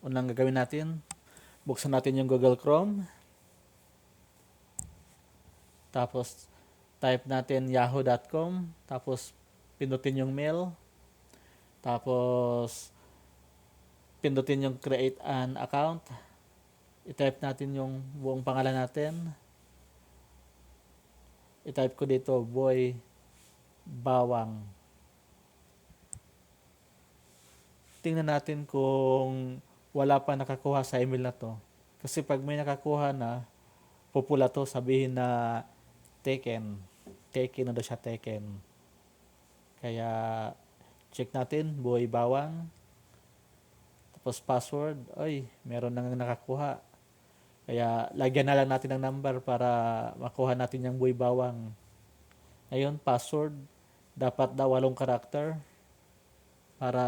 unang gagawin natin, buksan natin yung Google Chrome. Tapos, type natin yahoo.com. Tapos, pindutin yung mail. Tapos, pindutin yung create an account. I-type natin yung buong pangalan natin. I-type ko dito, Boy Bawang. Tingnan natin kung wala pa nakakuha sa email na to. Kasi pag may nakakuha na, pupula to, sabihin na taken. Taken na daw siya, taken. Kaya, check natin, Boy Bawang. Tapos password, ay, meron nang nakakuha. Kaya, lagyan na lang natin ng number para makuha natin yung Boy Bawang. Ngayon, password, dapat daw 8 karakter para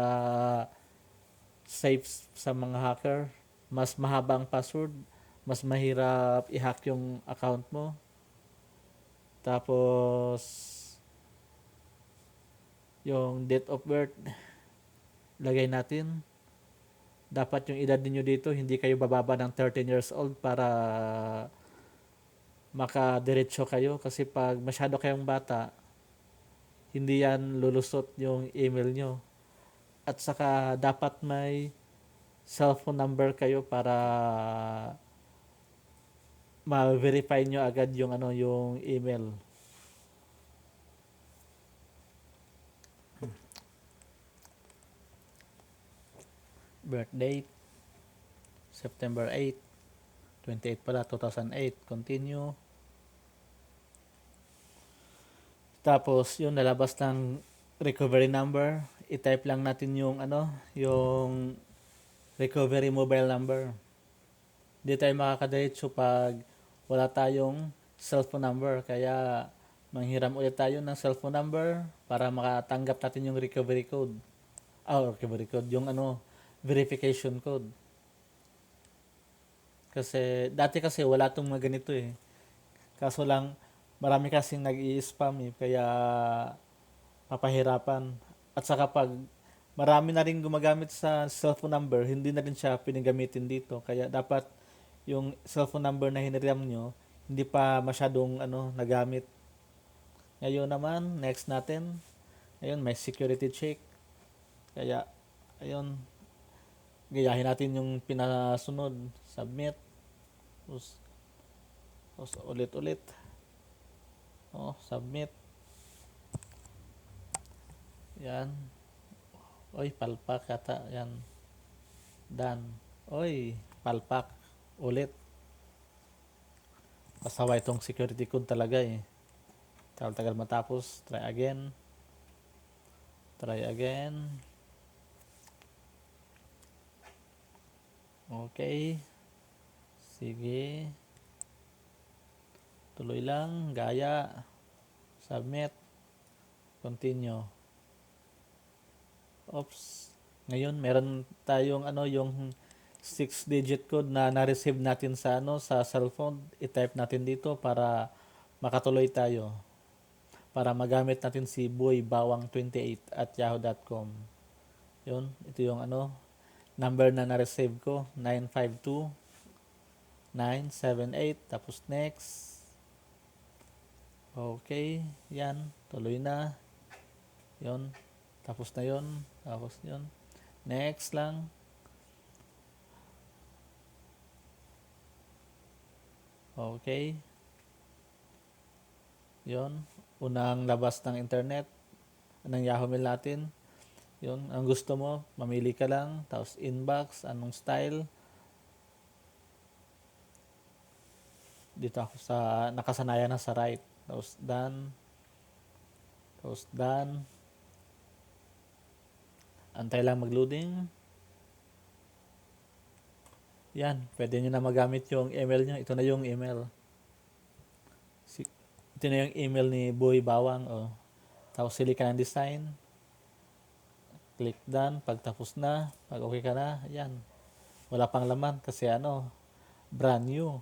safe sa mga hacker. Mas mahaba ang password, mas mahirap i-hack yung account mo. Tapos, yung date of birth, lagay natin. Dapat yung edad niyo dito, hindi kayo bababa ng 13 years old para makadiretso kayo. Kasi pag masyado kayong bata, hindi yan lulusot yung email nyo. At saka dapat may cellphone number kayo para ma-verify nyo agad yung yung email. Birth date, September 8, 28 pala, 2008. Continue. Tapos, yun, nalabas ng recovery number. I-type lang natin yung yung recovery mobile number. Hindi tayo makakadiretso pag wala tayong cellphone number. Kaya, manghiram ulit tayo ng cellphone number para makatanggap natin yung recovery code. Recovery code. Yung verification code. Kasi, dati kasi wala tong mga ganito eh. Kaso lang, marami kasing nag-i-spam eh. Kaya, mapahirapan. At saka pag marami na rin gumagamit sa cellphone number, hindi na rin siya pinagamitin dito. Kaya dapat yung cellphone number na hiniram nyo, hindi pa masyadong nagamit. Ngayon naman, next natin. Ayun, may security check. Kaya, ayun, gayahin natin yung pinasunod. Submit. Tapos ulit-ulit. Submit. Yan. Oy, palpak yata. Yan. Done. Oy, palpak. Ulit. Pasawa itong security code talaga eh. Tagal matapos. Try again. Try again. Okay. Sige. Tuloy lang. Gaya. Submit. Continue. Oops. Ngayon, meron tayong yung 6-digit code na na-receive natin sa sa cellphone. I-type natin dito para makatuloy tayo. Para magamit natin si boybawang28@yahoo.com. Yun, ito yung number na na-receive ko, 952-978, tapos next. Okay, yan, tuloy na. Yun, tapos na yun, tapos yun. Next lang. Okay. Yun, unang labas ng internet, ng Yahoo Mail natin. Yun, ang gusto mo, mamili ka lang, tapos inbox, anong style. Dito ako sa, nakasanayan na sa right. Tapos done. Tapos done. Antay lang mag-loading. Yan, pwede nyo na magamit yung email nyo. Ito na yung email. Ito na yung email ni Boy Bawang. Tapos sili ka ng design. Click done. Pag tapos na, pag okay ka na, yan. Wala pang laman kasi brand new.